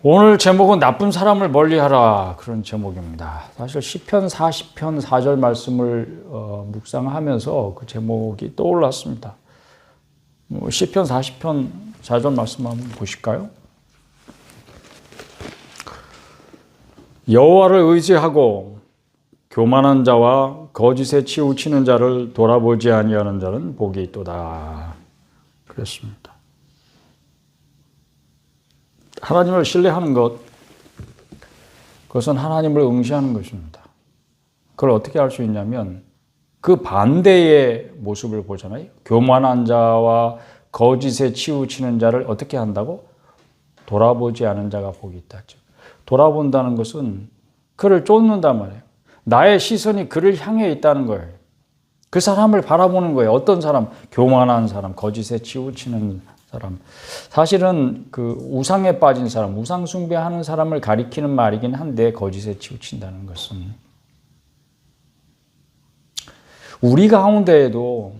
오늘 제목은 나쁜 사람을 멀리하라, 그런 제목입니다. 사실 시편 40편 4절 말씀을 묵상하면서 그 제목이 떠올랐습니다. 시편 40편 4절 말씀 한번 보실까요? 여호와를 의지하고 교만한 자와 거짓에 치우치는 자를 돌아보지 아니하는 자는 복이 있도다, 그랬습니다. 하나님을 신뢰하는 것, 그것은 하나님을 응시하는 것입니다. 그걸 어떻게 할 수 있냐면 그 반대의 모습을 보잖아요. 교만한 자와 거짓에 치우치는 자를 어떻게 한다고? 돌아보지 않은 자가 복이 있다. 돌아본다는 것은 그를 쫓는단 말이에요. 나의 시선이 그를 향해 있다는 거예요. 그 사람을 바라보는 거예요. 어떤 사람? 교만한 사람, 거짓에 치우치는 사람. 사실은 그 우상에 빠진 사람, 우상 숭배하는 사람을 가리키는 말이긴 한데, 거짓에 치우친다는 것은 우리 가운데에도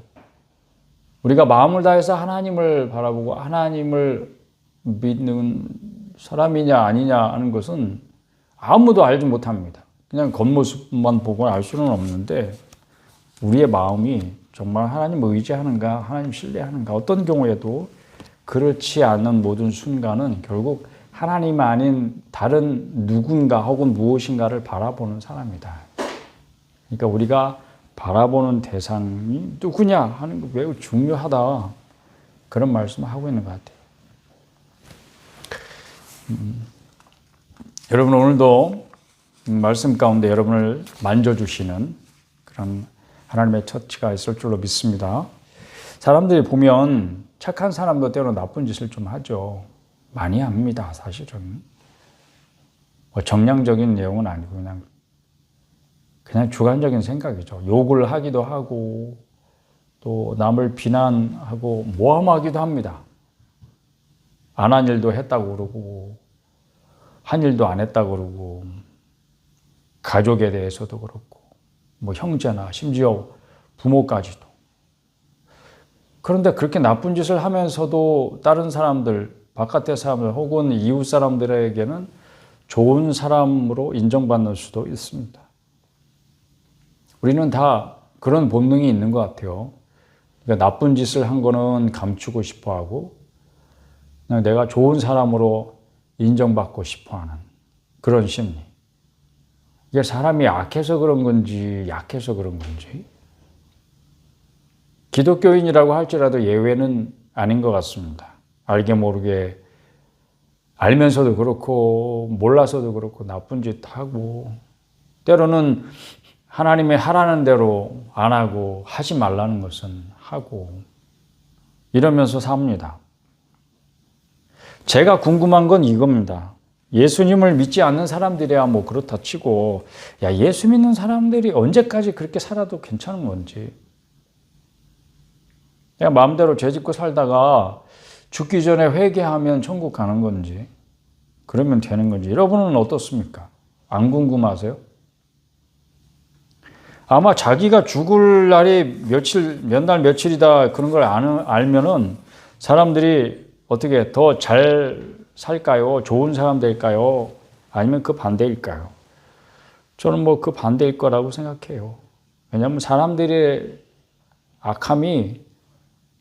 우리가 마음을 다해서 하나님을 바라보고 하나님을 믿는 사람이냐 아니냐 하는 것은 아무도 알지 못합니다. 그냥 겉모습만 보고 알 수는 없는데, 우리의 마음이 정말 하나님을 의지하는가, 하나님 신뢰하는가, 어떤 경우에도 그렇지 않는 모든 순간은 결국 하나님 아닌 다른 누군가 혹은 무엇인가를 바라보는 사람이다. 그러니까 우리가 바라보는 대상이 누구냐 하는 거 매우 중요하다, 그런 말씀을 하고 있는 것 같아요. 여러분, 오늘도 말씀 가운데 여러분을 만져주시는 그런 하나님의 터치가 있을 줄로 믿습니다. 사람들이 보면 착한 사람도 때로 나쁜 짓을 좀 하죠. 많이 합니다, 사실은. 정량적인 내용은 아니고 그냥 주관적인 생각이죠. 욕을 하기도 하고 또 남을 비난하고 모함하기도 합니다. 안 한 일도 했다고 그러고 한 일도 안 했다고 그러고, 가족에 대해서도 그렇고 형제나 심지어 부모까지도. 그런데 그렇게 나쁜 짓을 하면서도 다른 사람들, 바깥의 사람들 혹은 이웃 사람들에게는 좋은 사람으로 인정받는 수도 있습니다. 우리는 다 그런 본능이 있는 것 같아요. 그러니까 나쁜 짓을 한 거는 감추고 싶어 하고, 그냥 내가 좋은 사람으로 인정받고 싶어 하는 그런 심리. 이게 사람이 악해서 그런 건지 약해서 그런 건지, 기독교인이라고 할지라도 예외는 아닌 것 같습니다. 알게 모르게, 알면서도 그렇고 몰라서도 그렇고 나쁜 짓 하고, 때로는 하나님이 하라는 대로 안 하고 하지 말라는 것은 하고, 이러면서 삽니다. 제가 궁금한 건 이겁니다. 예수님을 믿지 않는 사람들이야 뭐 그렇다 치고, 예수 믿는 사람들이 언제까지 그렇게 살아도 괜찮은 건지, 그냥 마음대로 죄짓고 살다가 죽기 전에 회개하면 천국 가는 건지, 그러면 되는 건지, 여러분은 어떻습니까? 안 궁금하세요? 아마 자기가 죽을 날이 몇 날 며칠이다 그런 걸 알면은 사람들이 어떻게 더 잘 살까요? 좋은 사람 될까요? 아니면 그 반대일까요? 저는 그 반대일 거라고 생각해요. 왜냐하면 사람들의 악함이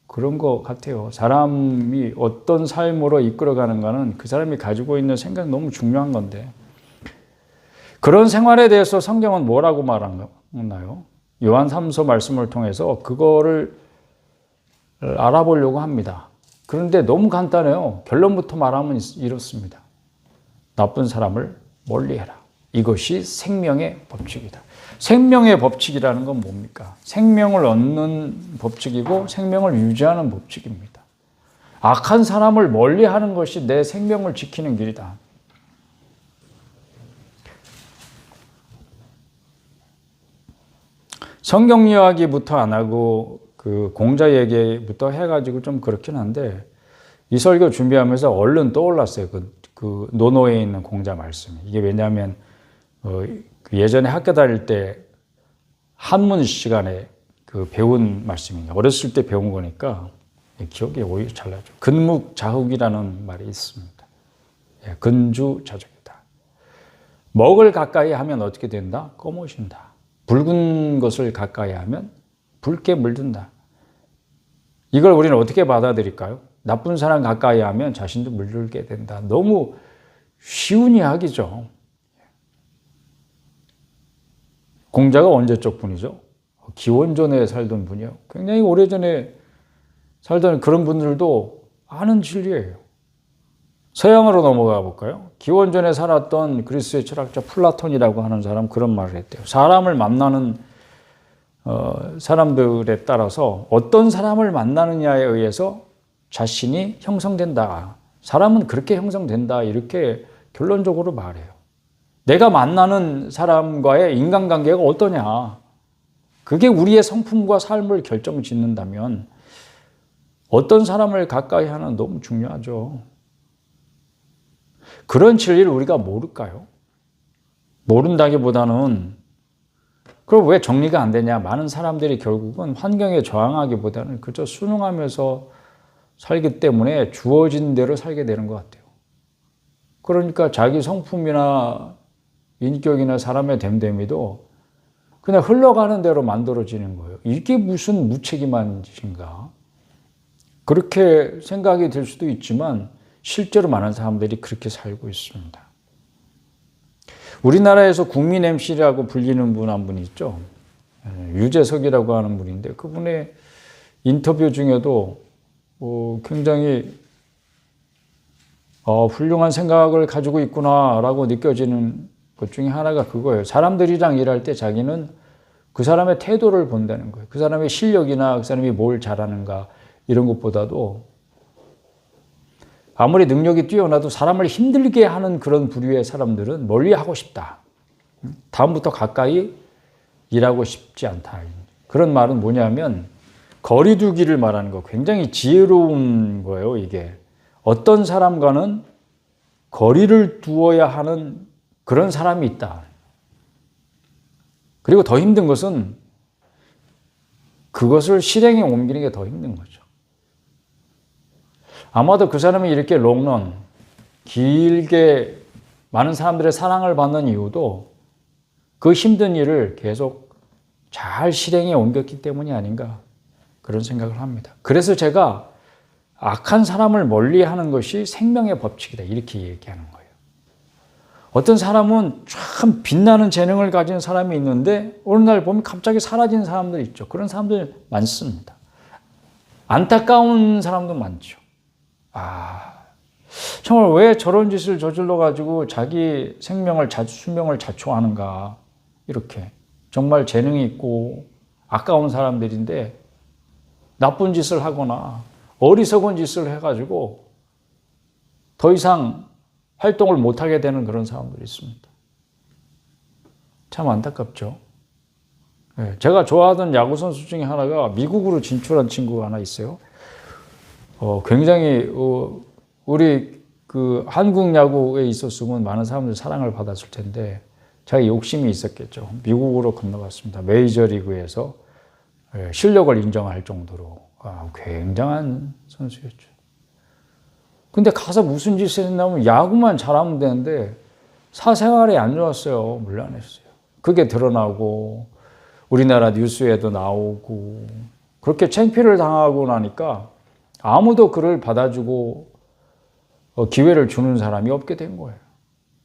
그런 것 같아요. 사람이 어떤 삶으로 이끌어가는가는 그 사람이 가지고 있는 생각이 너무 중요한 건데, 그런 생활에 대해서 성경은 뭐라고 말하나요? 요한 3서 말씀을 통해서 그거를 알아보려고 합니다. 그런데 너무 간단해요. 결론부터 말하면 이렇습니다. 나쁜 사람을 멀리해라. 이것이 생명의 법칙이다. 생명의 법칙이라는 건 뭡니까? 생명을 얻는 법칙이고 생명을 유지하는 법칙입니다. 악한 사람을 멀리하는 것이 내 생명을 지키는 길이다. 성경 이야기부터 안 하고 그 공자 얘기부터 해가지고 좀 그렇긴 한데, 이 설교 준비하면서 얼른 떠올랐어요. 그 노노에 있는 공자 말씀이. 이게 왜냐하면 예전에 학교 다닐 때 한문 시간에 배운 말씀이에요. 어렸을 때 배운 거니까 기억이 오히려 잘 나죠. 근묵자흑이라는 말이 있습니다. 근주자족이다. 먹을 가까이 하면 어떻게 된다? 꺼모신다. 붉은 것을 가까이 하면 붉게 물든다. 이걸 우리는 어떻게 받아들일까요? 나쁜 사람 가까이 하면 자신도 물들게 된다. 너무 쉬운 이야기죠. 공자가 언제적 분이죠? 기원전에 살던 분이요. 굉장히 오래전에 살던 그런 분들도 아는 진리예요. 서양으로 넘어가 볼까요? 기원전에 살았던 그리스의 철학자 플라톤이라고 하는 사람 그런 말을 했대요. 사람을 만나는 사람들에 따라서 어떤 사람을 만나느냐에 의해서 자신이 형성된다. 사람은 그렇게 형성된다. 이렇게 결론적으로 말해요. 내가 만나는 사람과의 인간관계가 어떠냐. 그게 우리의 성품과 삶을 결정짓는다면 어떤 사람을 가까이 하는 너무 중요하죠. 그런 진리를 우리가 모를까요? 모른다기보다는 그럼 왜 정리가 안 되냐? 많은 사람들이 결국은 환경에 저항하기보다는 그저 순응하면서 살기 때문에 주어진 대로 살게 되는 것 같아요. 그러니까 자기 성품이나 인격이나 사람의 됨됨이도 그냥 흘러가는 대로 만들어지는 거예요. 이게 무슨 무책임한 짓인가? 그렇게 생각이 들 수도 있지만 실제로 많은 사람들이 그렇게 살고 있습니다. 우리나라에서 국민 MC라고 불리는 분 한 분이 있죠. 유재석이라고 하는 분인데 그분의 인터뷰 중에도 굉장히 훌륭한 생각을 가지고 있구나라고 느껴지는 것 중에 하나가 그거예요. 사람들이랑 일할 때 자기는 그 사람의 태도를 본다는 거예요. 그 사람의 실력이나 그 사람이 뭘 잘하는가 이런 것보다도 아무리 능력이 뛰어나도 사람을 힘들게 하는 그런 부류의 사람들은 멀리하고 싶다. 다음부터 가까이 일하고 싶지 않다. 그런 말은 뭐냐면 거리 두기를 말하는 거. 굉장히 지혜로운 거예요, 이게. 어떤 사람과는 거리를 두어야 하는 그런 사람이 있다. 그리고 더 힘든 것은 그것을 실행에 옮기는 게 더 힘든 거죠. 아마도 그 사람이 이렇게 롱런, 길게 많은 사람들의 사랑을 받는 이유도 그 힘든 일을 계속 잘 실행에 옮겼기 때문이 아닌가 그런 생각을 합니다. 그래서 제가 악한 사람을 멀리하는 것이 생명의 법칙이다 이렇게 얘기하는 거예요. 어떤 사람은 참 빛나는 재능을 가진 사람이 있는데 어느 날 보면 갑자기 사라진 사람들이 있죠. 그런 사람들 많습니다. 안타까운 사람도 많죠. 정말 왜 저런 짓을 저질러 가지고 자기 생명을 수명을 자초하는가 이렇게 정말 재능이 있고 아까운 사람들인데 나쁜 짓을 하거나 어리석은 짓을 해가지고 더 이상 활동을 못하게 되는 그런 사람들이 있습니다. 참 안타깝죠. 제가 좋아하던 야구선수 중에 하나가 미국으로 진출한 친구가 하나 있어요. 굉장히 우리 그 한국 야구에 있었으면 많은 사람들이 사랑을 받았을 텐데 자기 욕심이 있었겠죠. 미국으로 건너갔습니다. 메이저리그에서 실력을 인정할 정도로 굉장한 선수였죠. 근데 가서 무슨 짓을 했냐면 야구만 잘하면 되는데 사생활이 안 좋았어요. 물란했어요. 그게 드러나고 우리나라 뉴스에도 나오고 그렇게 창피를 당하고 나니까 아무도 그를 받아주고 기회를 주는 사람이 없게 된 거예요.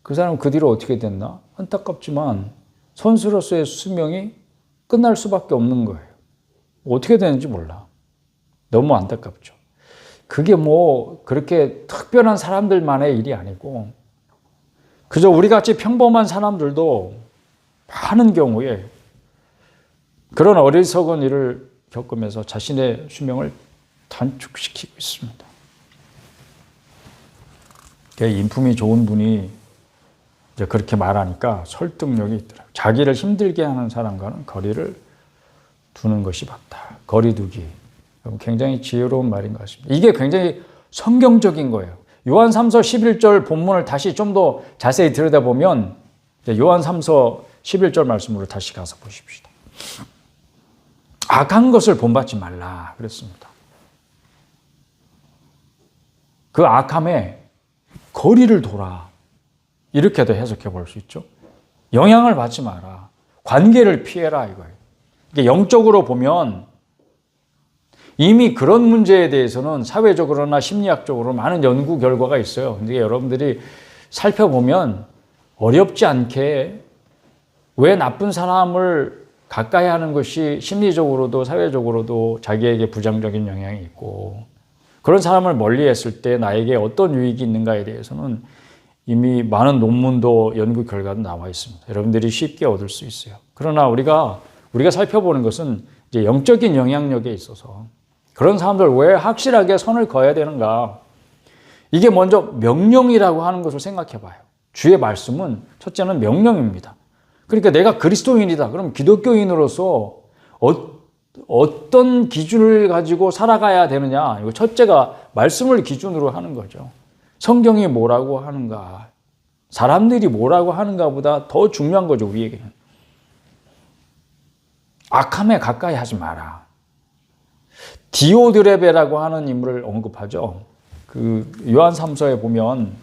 그 사람은 그 뒤로 어떻게 됐나? 안타깝지만 선수로서의 수명이 끝날 수밖에 없는 거예요. 어떻게 되는지 몰라. 너무 안타깝죠. 그게 뭐 그렇게 특별한 사람들만의 일이 아니고 그저 우리같이 평범한 사람들도 많은 경우에 그런 어리석은 일을 겪으면서 자신의 수명을 단축시키고 있습니다. 인품이 좋은 분이 이제 그렇게 말하니까 설득력이 있더라고요. 자기를 힘들게 하는 사람과는 거리를 두는 것이 맞다. 거리 두기. 굉장히 지혜로운 말인 것 같습니다. 이게 굉장히 성경적인 거예요. 요한 3서 11절 본문을 다시 좀 더 자세히 들여다보면 요한 3서 11절 말씀으로 다시 가서 보십시다. 악한 것을 본받지 말라 그랬습니다. 그 악함에 거리를 둬라. 이렇게도 해석해 볼 수 있죠. 영향을 받지 마라. 관계를 피해라 이거예요. 이게 영적으로 보면 이미 그런 문제에 대해서는 사회적으로나 심리학적으로 많은 연구 결과가 있어요. 근데 여러분들이 살펴보면 어렵지 않게 왜 나쁜 사람을 가까이 하는 것이 심리적으로도 사회적으로도 자기에게 부정적인 영향이 있고 그런 사람을 멀리 했을 때 나에게 어떤 유익이 있는가에 대해서는 이미 많은 논문도 연구 결과도 나와 있습니다. 여러분들이 쉽게 얻을 수 있어요. 그러나 우리가 살펴보는 것은 이제 영적인 영향력에 있어서 그런 사람들 왜 확실하게 선을 그어야 되는가? 이게 먼저 명령이라고 하는 것을 생각해 봐요. 주의 말씀은 첫째는 명령입니다. 그러니까 내가 그리스도인이다. 그럼 기독교인으로서 어떤 기준을 가지고 살아가야 되느냐? 이거 첫째가 말씀을 기준으로 하는 거죠. 성경이 뭐라고 하는가? 사람들이 뭐라고 하는가보다 더 중요한 거죠, 우리에게는. 악함에 가까이 하지 마라. 디오드레베라고 하는 인물을 언급하죠. 그 요한 3서에 보면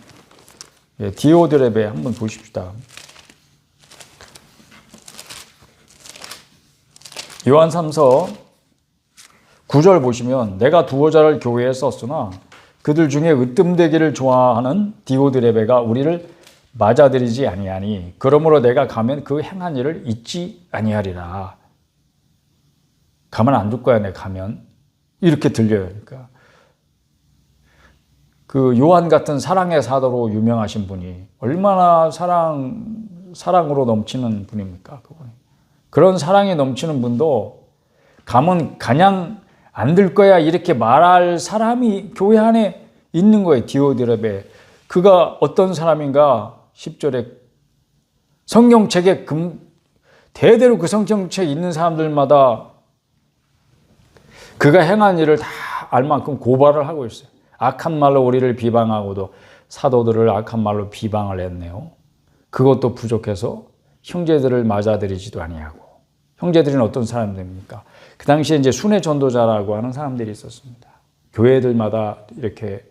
디오드레베 한번 보십시다. 요한 3서 9절 보시면 내가 두어 자를 교회에 썼으나 그들 중에 으뜸되기를 좋아하는 디오드레베가 우리를 맞아들이지 아니하니 그러므로 내가 가면 그 행한 일을 잊지 아니하리라. 가만 안 둘 거야, 내가 가면. 이렇게 들려요. 그러니까 그 요한 같은 사랑의 사도로 유명하신 분이 얼마나 사랑으로 넘치는 분입니까? 그분이. 그런 사랑이 넘치는 분도 가면 그냥 안 들 거야 이렇게 말할 사람이 교회 안에 있는 거예요. 디오드레베. 그가 어떤 사람인가? 10절에 성경책에 대대로 그 성경책에 있는 사람들마다 그가 행한 일을 다 알 만큼 고발을 하고 있어요. 악한 말로 우리를 비방하고도 사도들을 악한 말로 비방을 했네요. 그것도 부족해서 형제들을 맞아들이지도 아니하고. 형제들은 어떤 사람들입니까? 그 당시에 이제 순회 전도자라고 하는 사람들이 있었습니다. 교회들마다 이렇게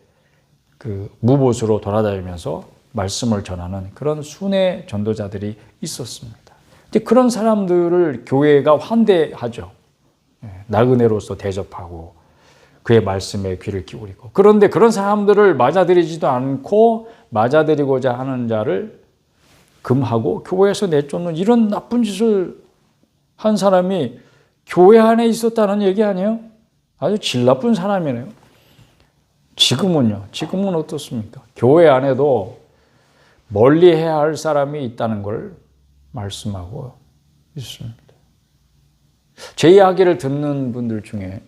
그 무보수로 돌아다니면서 말씀을 전하는 그런 순회 전도자들이 있었습니다. 이제 그런 사람들을 교회가 환대하죠. 나그네로서 대접하고 그의 말씀에 귀를 기울이고. 그런데 그런 사람들을 맞아들이지도 않고 맞아들이고자 하는 자를 금하고 교회에서 내쫓는 이런 나쁜 짓을 한 사람이 교회 안에 있었다는 얘기 아니에요? 아주 질 나쁜 사람이네요. 지금은요? 지금은 어떻습니까? 교회 안에도 멀리 해야 할 사람이 있다는 걸 말씀하고 있습니다. 제 이야기를 듣는 분들 중에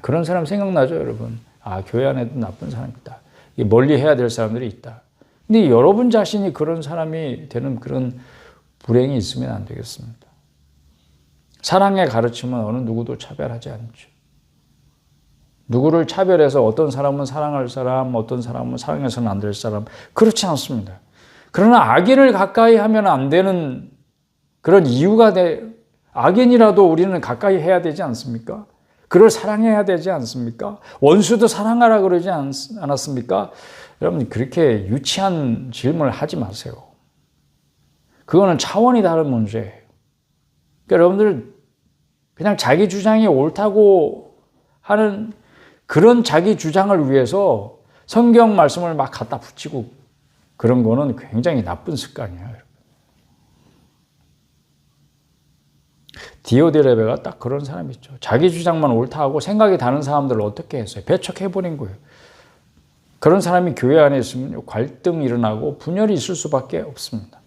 그런 사람 생각나죠, 여러분? 교회 안에도 나쁜 사람이 있다. 멀리 해야 될 사람들이 있다. 근데 여러분 자신이 그런 사람이 되는 그런 불행이 있으면 안 되겠습니다. 사랑의 가르침은 어느 누구도 차별하지 않죠. 누구를 차별해서 어떤 사람은 사랑할 사람, 어떤 사람은 사랑해서는 안 될 사람, 그렇지 않습니다. 그러나 악인을 가까이 하면 안 되는 그런 이유가 악인이라도 우리는 가까이 해야 되지 않습니까? 그를 사랑해야 되지 않습니까? 원수도 사랑하라 그러지 않았습니까? 여러분, 그렇게 유치한 질문을 하지 마세요. 그거는 차원이 다른 문제예요. 그러니까 여러분들 그냥 자기 주장이 옳다고 하는 그런 자기 주장을 위해서 성경 말씀을 막 갖다 붙이고 그런 거는 굉장히 나쁜 습관이에요. 디오드레베가 딱 그런 사람이죠. 자기 주장만 옳다고 생각이 다른 사람들을 어떻게 했어요? 배척해버린 거예요. 그런 사람이 교회 안에 있으면 갈등이 일어나고 분열이 있을 수밖에 없습니다.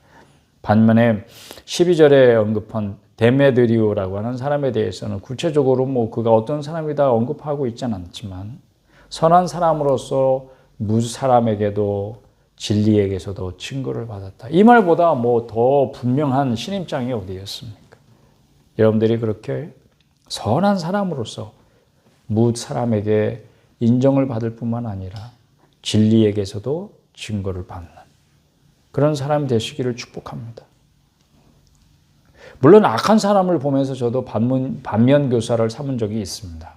반면에 12절에 언급한 데메드리오라고 하는 사람에 대해서는 구체적으로 그가 어떤 사람이다 언급하고 있지는 않지만 선한 사람으로서 무 사람에게도 진리에게서도 증거를 받았다. 이 말보다 더 분명한 신임장이 어디였습니까? 여러분들이 그렇게 선한 사람으로서 무 사람에게 인정을 받을 뿐만 아니라 진리에게서도 증거를 받는 그런 사람 되시기를 축복합니다. 물론 악한 사람을 보면서 저도 반면교사를 삼은 적이 있습니다.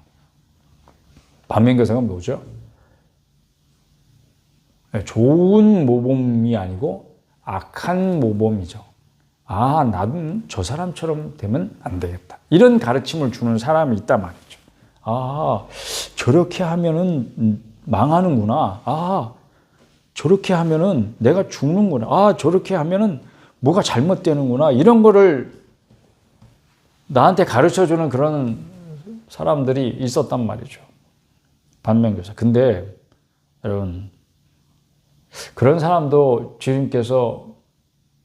반면교사가 뭐죠? 좋은 모범이 아니고 악한 모범이죠. 아, 나는 저 사람처럼 되면 안 되겠다. 이런 가르침을 주는 사람이 있단 말이죠. 아, 저렇게 하면은 망하는구나. 아, 저렇게 하면은 내가 죽는구나. 아, 저렇게 하면은 뭐가 잘못되는구나. 이런 거를 나한테 가르쳐 주는 그런 사람들이 있었단 말이죠. 반면교사. 근데 여러분, 그런 사람도 주님께서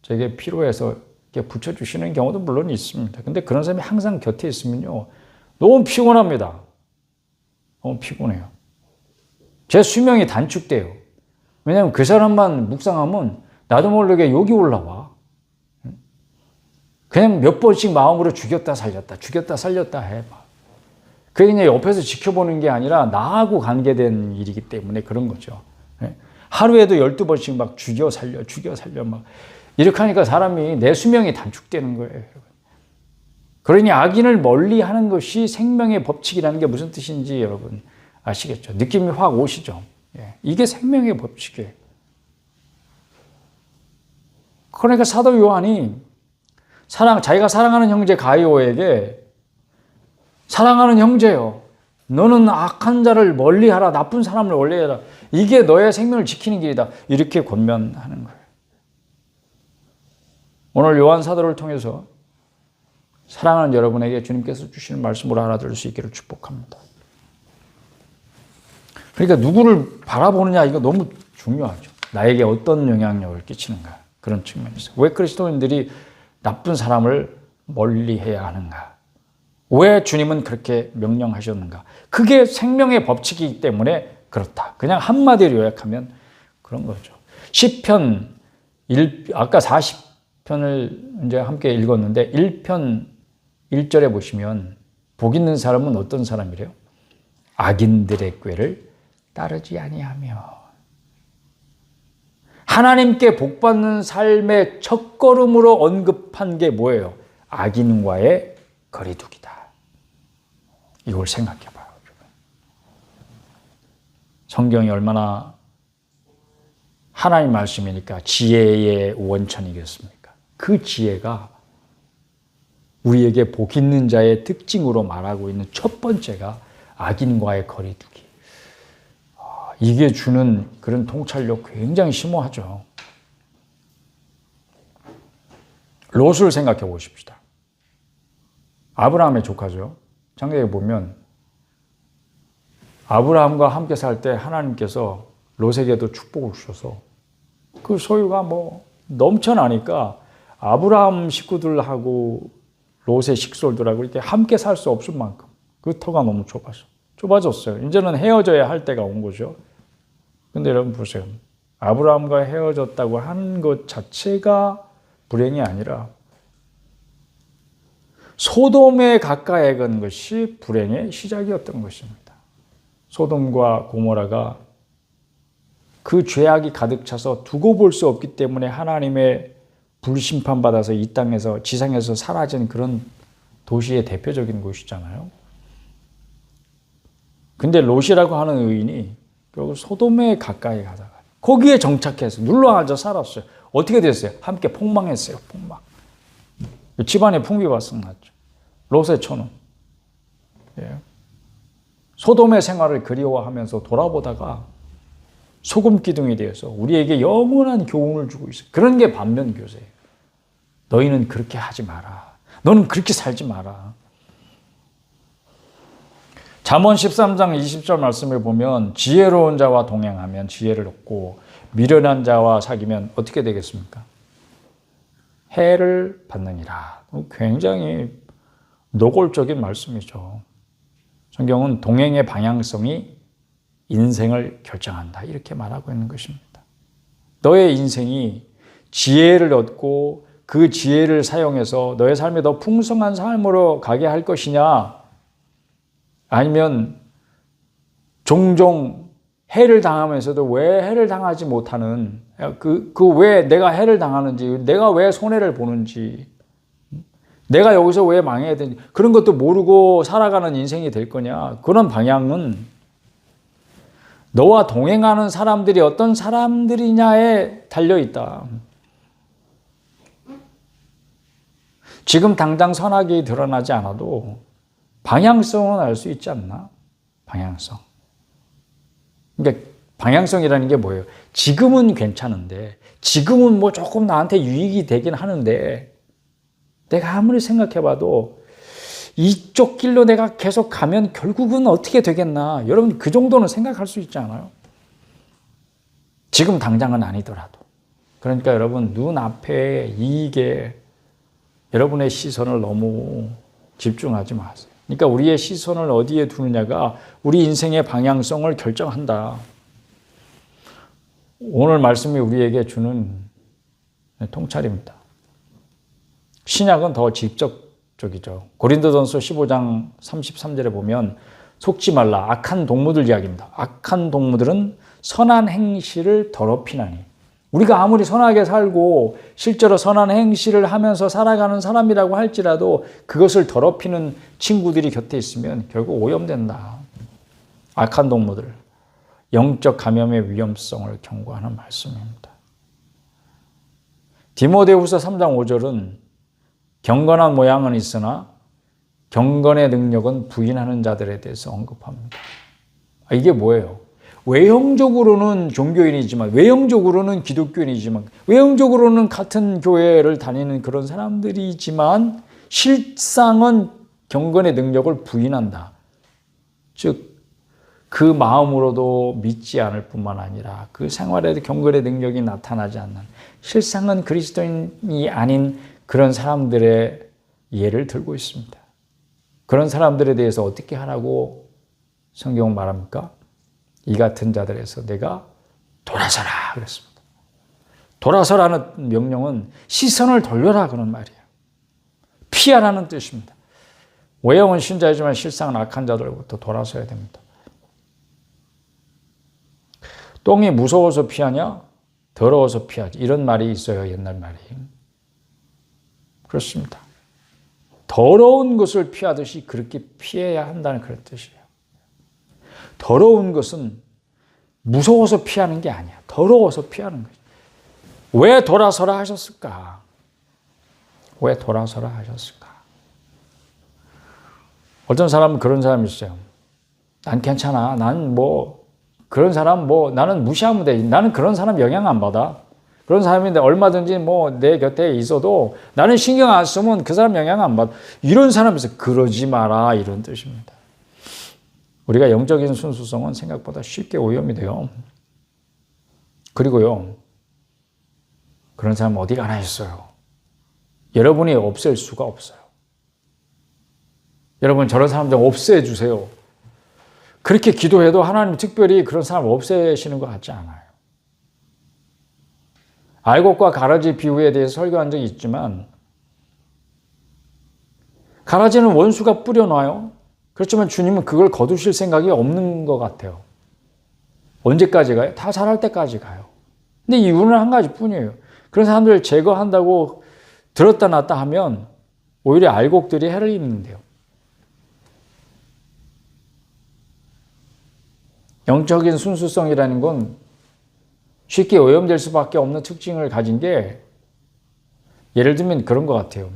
제게 필요해서 이렇게 붙여주시는 경우도 물론 있습니다. 근데 그런 사람이 항상 곁에 있으면요, 너무 피곤합니다. 너무 피곤해요. 제 수명이 단축돼요. 왜냐하면 그 사람만 묵상하면 나도 모르게 욕이 올라와. 그냥 몇 번씩 마음으로 죽였다 살렸다 해. 그게 그냥 옆에서 지켜보는 게 아니라 나하고 관계된 일이기 때문에 그런 거죠. 하루에도 12번씩 막 죽여 살려 막 이렇게 하니까 사람이 내 수명이 단축되는 거예요. 그러니 악인을 멀리 하는 것이 생명의 법칙이라는 게 무슨 뜻인지 여러분 아시겠죠? 느낌이 확 오시죠? 이게 생명의 법칙이에요. 그러니까 사도 요한이 자기가 사랑하는 형제 가이오에게 사랑하는 형제요, 너는 악한 자를 멀리하라, 나쁜 사람을 멀리해라. 이게 너의 생명을 지키는 길이다. 이렇게 권면하는 거예요. 오늘 요한 사도를 통해서 사랑하는 여러분에게 주님께서 주시는 말씀으로 알아들을 수 있기를 축복합니다. 그러니까 누구를 바라보느냐, 이거 너무 중요하죠. 나에게 어떤 영향력을 끼치는가, 그런 측면에서. 왜 그리스도인들이 나쁜 사람을 멀리해야 하는가? 왜 주님은 그렇게 명령하셨는가? 그게 생명의 법칙이기 때문에 그렇다. 그냥 한마디로 요약하면 그런 거죠. 시편 아까 40편을 이제 함께 읽었는데 1편 1절에 보시면 복 있는 사람은 어떤 사람이래요? 악인들의 꾀를 따르지 아니하며. 하나님께 복받는 삶의 첫걸음으로 언급한 게 뭐예요? 악인과의 거리두기다. 이걸 생각해 봐요. 성경이 얼마나 하나님 말씀이니까 지혜의 원천이겠습니까? 그 지혜가 우리에게 복 있는 자의 특징으로 말하고 있는 첫 번째가 악인과의 거리두기. 이게 주는 그런 통찰력 굉장히 심오하죠. 롯을 생각해 보십시다. 아브라함의 조카죠. 창세기에 보면 아브라함과 함께 살 때 하나님께서 롯에게도 축복을 주셔서 그 소유가 뭐 넘쳐나니까 아브라함 식구들하고 롯의 식솔들하고 이렇게 함께 살 수 없을 만큼 그 터가 너무 좁아졌어요. 이제는 헤어져야 할 때가 온 거죠. 근데 여러분 보세요. 아브라함과 헤어졌다고 하는 것 자체가 불행이 아니라 소돔에 가까이 간 것이 불행의 시작이었던 것입니다. 소돔과 고모라가 그 죄악이 가득 차서 두고 볼 수 없기 때문에 하나님의 불심판받아서 이 땅에서 지상에서 사라진 그런 도시의 대표적인 곳이잖아요. 근데 롯이라고 하는 의인이 결국 소돔에 가까이 가다가 거기에 정착해서 눌러앉아 살았어요. 어떻게 됐어요? 함께 폭망했어요. 폭망. 집안에 풍비박산 났죠. 롯의 처는. 소돔의 생활을 그리워하면서 돌아보다가 소금 기둥이 되어서 우리에게 영원한 교훈을 주고 있어요. 그런 게 반면교사예요. 너희는 그렇게 하지 마라. 너는 그렇게 살지 마라. 잠언 13장 20절 말씀을 보면 지혜로운 자와 동행하면 지혜를 얻고 미련한 자와 사귀면 어떻게 되겠습니까? 해를 받느니라. 굉장히 노골적인 말씀이죠. 성경은 동행의 방향성이 인생을 결정한다. 이렇게 말하고 있는 것입니다. 너의 인생이 지혜를 얻고 그 지혜를 사용해서 너의 삶이 더 풍성한 삶으로 가게 할 것이냐, 아니면 종종 해를 당하면서도 왜 해를 당하지 못하는, 왜 내가 해를 당하는지, 내가 왜 손해를 보는지, 내가 여기서 왜 망해야 되는지, 그런 것도 모르고 살아가는 인생이 될 거냐. 그런 방향은 너와 동행하는 사람들이 어떤 사람들이냐에 달려있다. 지금 당장 선악이 드러나지 않아도 방향성은 알 수 있지 않나? 방향성. 그러니까 방향성이라는 게 뭐예요? 지금은 괜찮은데, 지금은 뭐 조금 나한테 유익이 되긴 하는데, 내가 아무리 생각해봐도 이쪽 길로 내가 계속 가면 결국은 어떻게 되겠나? 여러분 그 정도는 생각할 수 있지 않아요? 지금 당장은 아니더라도. 그러니까 여러분 눈앞에 이익에 여러분의 시선을 너무 집중하지 마세요. 그러니까 우리의 시선을 어디에 두느냐가 우리 인생의 방향성을 결정한다. 오늘 말씀이 우리에게 주는 통찰입니다. 신약은 더 직접적이죠. 고린도전서 15장 33절에 보면 속지 말라 악한 동무들 이야기입니다. 악한 동무들은 선한 행실을 더럽히나니. 우리가 아무리 선하게 살고 실제로 선한 행실을 하면서 살아가는 사람이라고 할지라도 그것을 더럽히는 친구들이 곁에 있으면 결국 오염된다. 악한 동무들. 영적 감염의 위험성을 경고하는 말씀입니다. 디모데후서 3장 5절은 경건한 모양은 있으나 경건의 능력은 부인하는 자들에 대해서 언급합니다. 이게 뭐예요? 외형적으로는 종교인이지만, 외형적으로는 기독교인이지만, 외형적으로는 같은 교회를 다니는 그런 사람들이지만 실상은 경건의 능력을 부인한다. 즉 그 마음으로도 믿지 않을 뿐만 아니라 그 생활에도 경건의 능력이 나타나지 않는, 실상은 그리스도인이 아닌 그런 사람들의 예를 들고 있습니다. 그런 사람들에 대해서 어떻게 하라고 성경은 말합니까? 이 같은 자들에서 내가 돌아서라 그랬습니다. 돌아서라는 명령은 시선을 돌려라 그런 말이에요. 피하라는 뜻입니다. 외형은 신자이지만 실상은 악한 자들로부터 돌아서야 됩니다. 똥이 무서워서 피하냐? 더러워서 피하지. 이런 말이 있어요. 옛날 말이. 그렇습니다. 더러운 것을 피하듯이 그렇게 피해야 한다는 그런 뜻이에요. 더러운 것은 무서워서 피하는 게 아니야. 더러워서 피하는 거죠. 왜 돌아서라 하셨을까? 왜 돌아서라 하셨을까? 어떤 사람은 그런 사람이 있어요. 난 괜찮아. 난 그런 사람 나는 무시하면 돼. 나는 그런 사람 영향 안 받아. 그런 사람인데 얼마든지 내 곁에 있어도 나는 신경 안 쓰면 그 사람 영향 안 받아. 이런 사람에서 그러지 마라 이런 뜻입니다. 우리가 영적인 순수성은 생각보다 쉽게 오염이 돼요. 그리고요, 그런 사람 어디 가나 있어요. 여러분이 없앨 수가 없어요. 여러분 저런 사람 좀 없애주세요. 그렇게 기도해도 하나님 특별히 그런 사람 없애시는 것 같지 않아요. 알곡과 가라지 비유에 대해서 설교한 적이 있지만 가라지는 원수가 뿌려놔요. 그렇지만 주님은 그걸 거두실 생각이 없는 것 같아요. 언제까지 가요? 다 자랄 때까지 가요. 근데 이유는 한 가지 뿐이에요. 그런 사람들을 제거한다고 들었다 놨다 하면 오히려 알곡들이 해를 입는데요. 영적인 순수성이라는 건 쉽게 오염될 수밖에 없는 특징을 가진 게, 예를 들면 그런 것 같아요.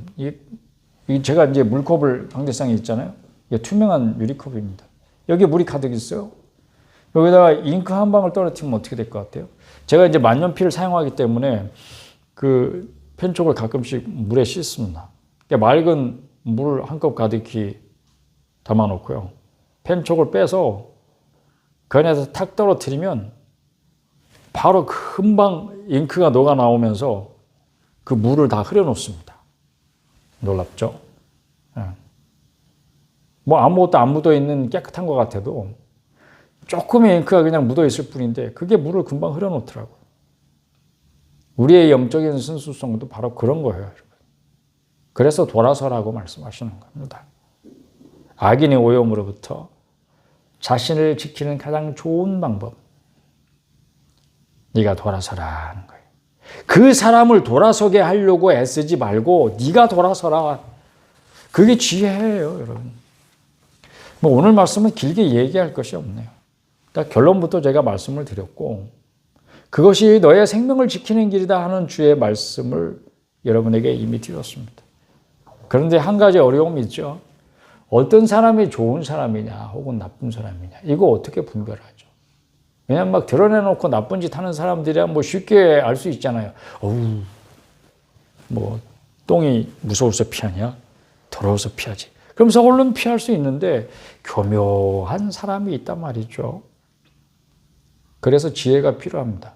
제가 이제 물컵을 강대상에 있잖아요. 이게 투명한 유리컵입니다. 여기에 물이 가득 있어요. 여기다가 잉크 한 방울 떨어뜨리면 어떻게 될 것 같아요? 제가 이제 만년필을 사용하기 때문에 그 펜촉을 가끔씩 물에 씻습니다. 맑은 물을 한 컵 가득히 담아 놓고요. 펜촉을 빼서 그 안에서 탁 떨어뜨리면 바로 금방 잉크가 녹아 나오면서 그 물을 다 흐려 놓습니다. 놀랍죠? 아무것도 안 묻어 있는 깨끗한 것 같아도 조금의 잉크가 그냥 묻어 있을 뿐인데 그게 물을 금방 흐려 놓더라고요. 우리의 영적인 순수성도 바로 그런 거예요. 그래서 돌아서라고 말씀하시는 겁니다. 악인의 오염으로부터 자신을 지키는 가장 좋은 방법, 네가 돌아서라 하는 거예요. 그 사람을 돌아서게 하려고 애쓰지 말고 네가 돌아서라. 그게 지혜예요, 여러분. 오늘 말씀은 길게 얘기할 것이 없네요. 그러니까 결론부터 제가 말씀을 드렸고, 그것이 너의 생명을 지키는 길이다 하는 주의 말씀을 여러분에게 이미 드렸습니다. 그런데 한 가지 어려움이 있죠. 어떤 사람이 좋은 사람이냐 혹은 나쁜 사람이냐, 이거 어떻게 분별하죠? 왜냐하면 막 드러내놓고 나쁜 짓 하는 사람들이야 뭐 쉽게 알 수 있잖아요. 어우, 뭐 똥이 무서워서 피하냐? 더러워서 피하지. 그러면서 얼른 피할 수 있는데 교묘한 사람이 있단 말이죠. 그래서 지혜가 필요합니다.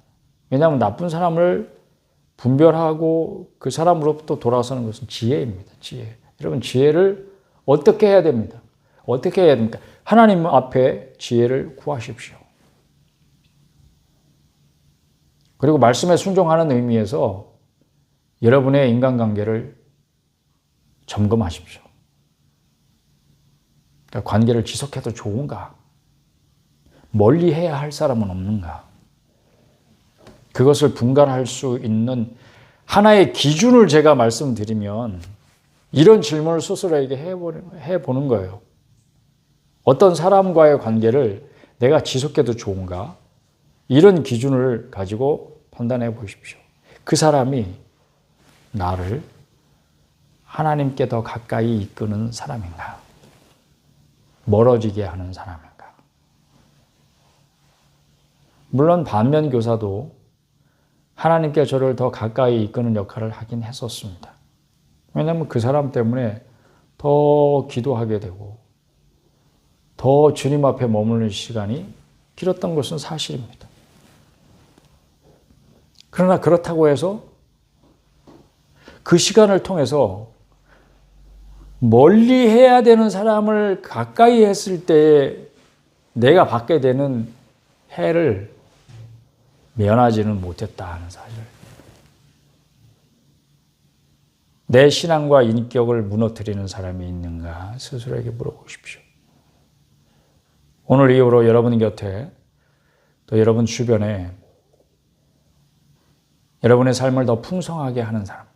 왜냐하면 나쁜 사람을 분별하고 그 사람으로부터 돌아서는 것은 지혜입니다. 지혜. 여러분, 지혜를 어떻게 해야 됩니다? 어떻게 해야 됩니까? 하나님 앞에 지혜를 구하십시오. 그리고 말씀에 순종하는 의미에서 여러분의 인간관계를 점검하십시오. 그러니까 관계를 지속해도 좋은가? 멀리 해야 할 사람은 없는가? 그것을 분간할 수 있는 하나의 기준을 제가 말씀드리면 이런 질문을 스스로에게 해보는 거예요. 어떤 사람과의 관계를 내가 지속해도 좋은가? 이런 기준을 가지고 판단해 보십시오. 그 사람이 나를 하나님께 더 가까이 이끄는 사람인가? 멀어지게 하는 사람인가? 물론 반면교사도 하나님께 저를 더 가까이 이끄는 역할을 하긴 했었습니다. 왜냐하면 그 사람 때문에 더 기도하게 되고 더 주님 앞에 머무는 시간이 길었던 것은 사실입니다. 그러나 그렇다고 해서 그 시간을 통해서 멀리 해야 되는 사람을 가까이 했을 때 내가 받게 되는 해를 면하지는 못했다 하는 사실. 내 신앙과 인격을 무너뜨리는 사람이 있는가 스스로에게 물어보십시오. 오늘 이후로 여러분 곁에 또 여러분 주변에 여러분의 삶을 더 풍성하게 하는 사람,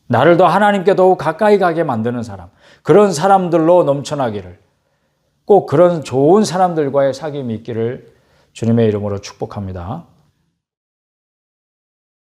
나를 더 하나님께 더욱 가까이 가게 만드는 사람, 그런 사람들로 넘쳐나기를, 꼭 그런 좋은 사람들과의 사귐이 있기를 주님의 이름으로 축복합니다.